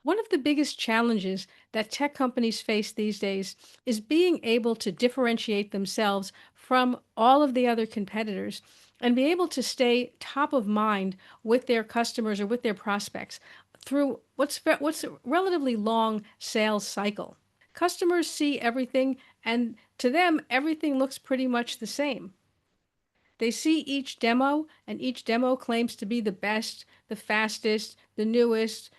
One of the biggest challenges that tech companies face these days is being able to differentiate themselves from all of the other competitors and be able to stay top of mind with their customers or with their prospects through what's a relatively long sales cycle. Customers see everything, and to them, everything looks pretty much the same. They see each demo, and each demo claims to be the best, the fastest, the newest,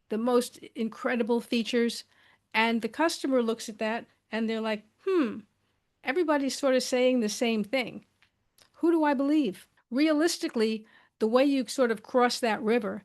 the most incredible features. And the customer looks at that and they're like, everybody's sort of saying the same thing. Who do I believe? Realistically, the way you sort of cross that river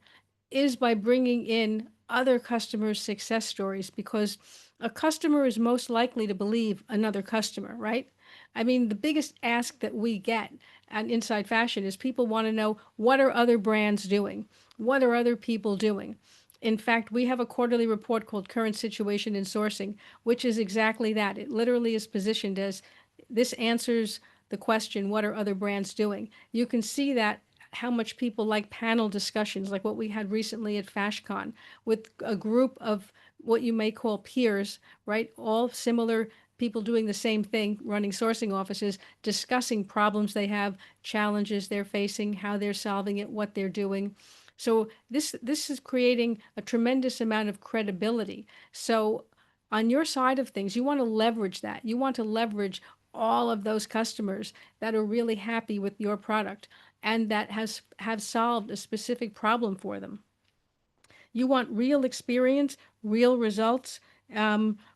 is by bringing in other customers' success stories because a customer is most likely to believe another customer, right? I mean, the biggest ask that we get at Inside Fashion is people want to know what are other brands doing? What are other people doing? In fact, we have a quarterly report called Current Situation in Sourcing, which is exactly that. It literally is positioned as this answers the question, what are other brands doing? You can see that how much people like panel discussions, like what we had recently at FashCon, with a group of what you may call peers, right? All similar people doing the same thing, running sourcing offices, discussing problems they have, challenges they're facing, how they're solving it, what they're doing. So this is creating a tremendous amount of credibility. So on your side of things, you want to leverage that. You want to leverage all of those customers that are really happy with your product and that have solved a specific problem for them. You want real experience, real results,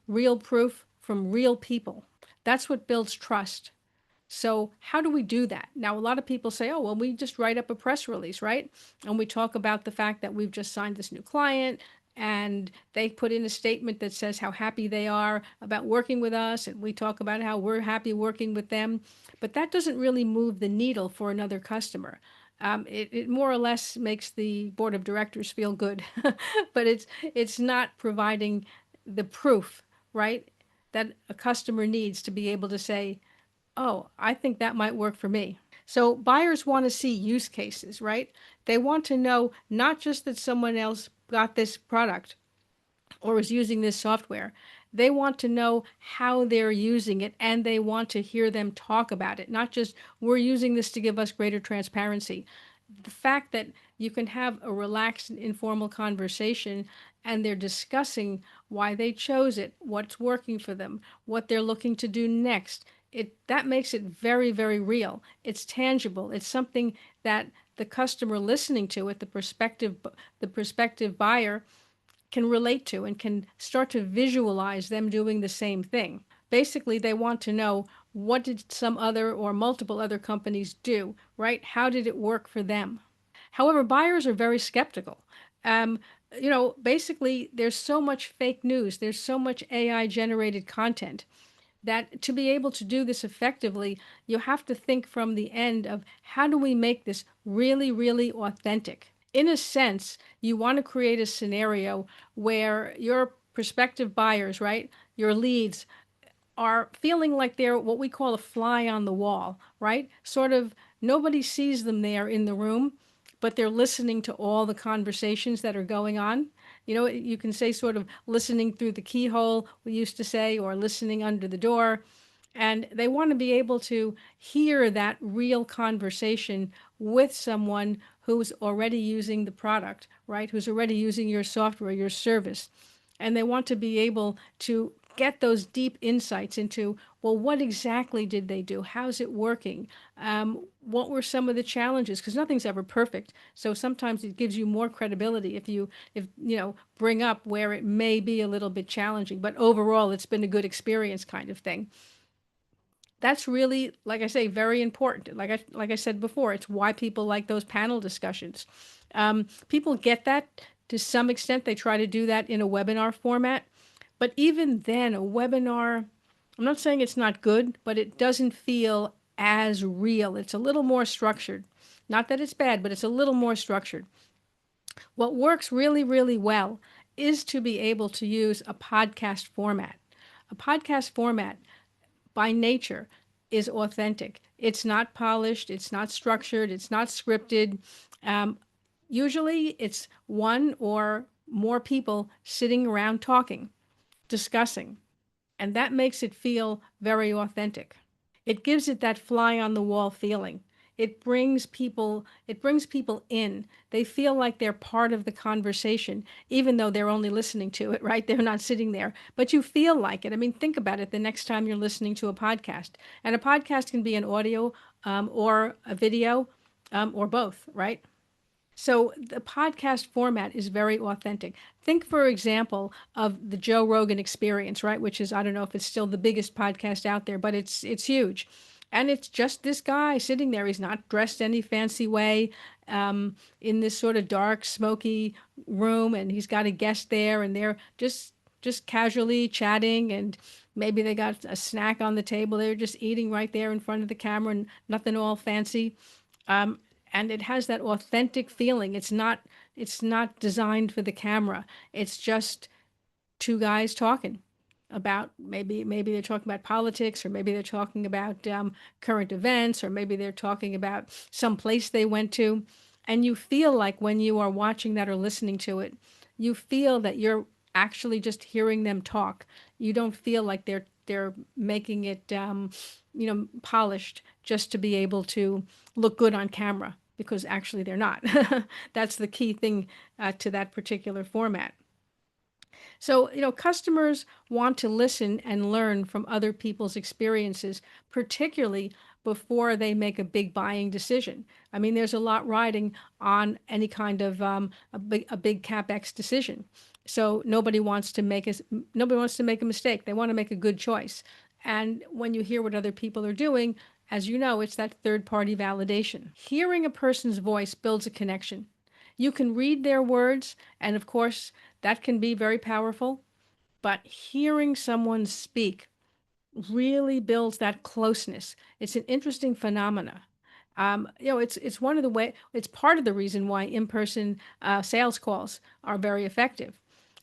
real proof from real people. That's what builds trust. So, how do we do that? Now, a lot of people say, oh, well, we just write up a press release, right? And we talk about the fact that we've just signed this new client and they put in a statement that says how happy they are about working with us. And we talk about how we're happy working with them. But that doesn't really move the needle for another customer. It more or less makes the board of directors feel good, but it's not providing the proof, right, that a customer needs to be able to say, oh, I think that might work for me. So buyers want to see use cases, right? They want to know not just that someone else got this product or is using this software. They want to know how they're using it and they want to hear them talk about it, not just we're using this to give us greater transparency. The fact that you can have a relaxed and informal conversation and they're discussing why they chose it, what's working for them, what they're looking to do next. That makes it very, very real. It's tangible. It's something that the customer listening to it, the prospective buyer can relate to and can start to visualize them doing the same thing. Basically, they want to know what did some other or multiple other companies do, right? How did it work for them? However, buyers are very skeptical. Um, basically, there's so much fake news, there's so much AI generated content that to be able to do this effectively, you have to think from the end of how do we make this really, really authentic? In a sense, you want to create a scenario where your prospective buyers, right, your leads, are feeling like they're what we call a fly on the wall, right? Sort of nobody sees them there in the room, but they're listening to all the conversations that are going on. You can say sort of listening through the keyhole, we used to say, or listening under the door. And they want to be able to hear that real conversation with someone who's already using the product, right? Who's already using your software, your service. And they want to be able to get those deep insights into, well, what exactly did they do? How's it working? What were some of the challenges? Because nothing's ever perfect. So sometimes it gives you more credibility if bring up where it may be a little bit challenging, but overall it's been a good experience kind of thing. That's really, like I say, very important. Like I said before, it's why people like those panel discussions. People get that to some extent. They try to do that in a webinar format, but even then, a webinar, I'm not saying it's not good, but it doesn't feel as real. It's a little more structured. Not that it's bad, but it's a little more structured. What works really, really well is to be able to use a podcast format. A podcast format by nature is authentic. It's not polished, it's not structured, it's not scripted. Um, Usually it's one or more people sitting around talking, discussing, and that makes it feel very authentic. It gives it that fly on the wall feeling. It brings people in. They feel like they're part of the conversation, even though they're only listening to it, right? They're not sitting there, but you feel like it. I mean, think about it the next time you're listening to a podcast. And a podcast can be an audio or a video or both, right? So the podcast format is very authentic. Think, for example, of the Joe Rogan Experience, right? Which is, I don't know if it's still the biggest podcast out there, but it's huge. And it's just this guy sitting there. He's not dressed any fancy way, in this sort of dark, smoky room, and he's got a guest there, and they're just casually chatting, and maybe they got a snack on the table. They're just eating right there in front of the camera, and nothing all fancy. Um, and it has that authentic feeling. It's not designed for the camera. It's just two guys talking about, maybe they're talking about politics, or maybe they're talking about current events, or maybe they're talking about some place they went to. And you feel like when you are watching that or listening to it, you feel that you're actually just hearing them talk. You don't feel like they're making it polished just to be able to look good on camera, because actually they're not. That's the key thing to that particular format. So, customers want to listen and learn from other people's experiences, particularly before they make a big buying decision. I mean, there's a lot riding on any kind of a big capex decision. So nobody wants to make a mistake. They want to make a good choice. And when you hear what other people are doing, as you know, it's that third party validation. Hearing a person's voice builds a connection. You can read their words, and of course, that can be very powerful, but hearing someone speak really builds that closeness. It's an interesting phenomena. It's one of the way. It's part of the reason why in-person sales calls are very effective.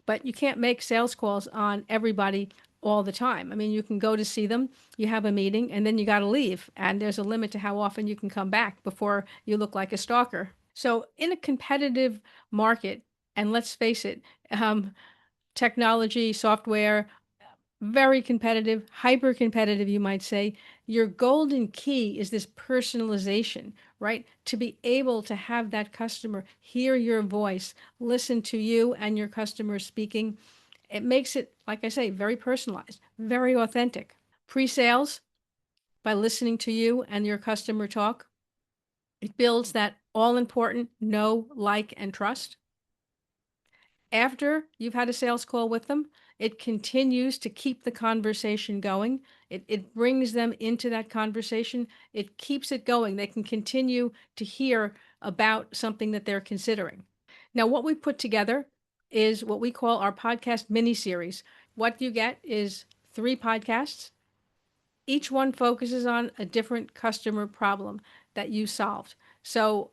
But you can't make sales calls on everybody all the time. I mean, you can go to see them, you have a meeting, and then you got to leave. And there's a limit to how often you can come back before you look like a stalker. So, in a competitive market, and let's face it, um, technology, software, very competitive, hyper competitive, you might say. Your golden key is this personalization, right? To be able to have that customer hear your voice, listen to you and your customer speaking. It makes it, like I say, very personalized, very authentic. Pre sales, by listening to you and your customer talk, it builds that all important know, like, and trust. After you've had a sales call with them, it continues to keep the conversation going. It brings them into that conversation. It keeps it going. They can continue to hear about something that they're considering. Now, what we put together is what we call our podcast mini series. What you get is 3 podcasts. Each one focuses on a different customer problem that you solved. So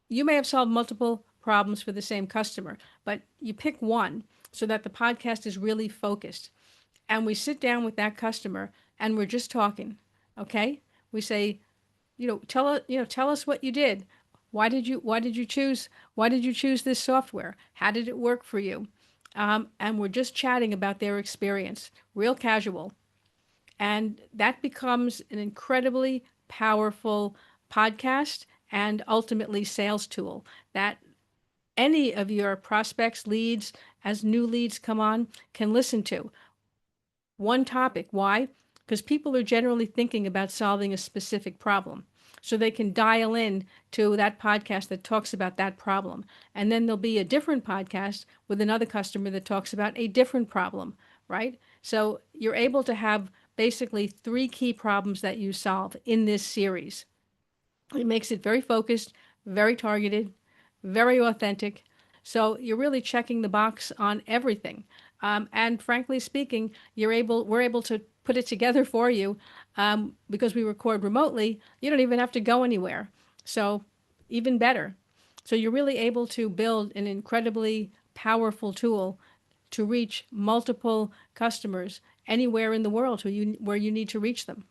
you may have solved multiple problems for the same customer, but you pick one so that the podcast is really focused. And we sit down with that customer and we're just talking. Okay? We say, tell us what you did. Why did you choose this software? How did it work for you? And we're just chatting about their experience, real casual. And that becomes an incredibly powerful podcast and ultimately sales tool that any of your prospects, leads, as new leads come on, can listen to. One topic. Why? Because people are generally thinking about solving a specific problem. So they can dial in to that podcast that talks about that problem. And then there'll be a different podcast with another customer that talks about a different problem, right? So you're able to have basically 3 key problems that you solve in this series. It makes it very focused, very targeted, very authentic. So you're really checking the box on everything. And frankly speaking, we're able to put it together for you because we record remotely. You don't even have to go anywhere. So even better. So you're really able to build an incredibly powerful tool to reach multiple customers anywhere in the world where you need to reach them.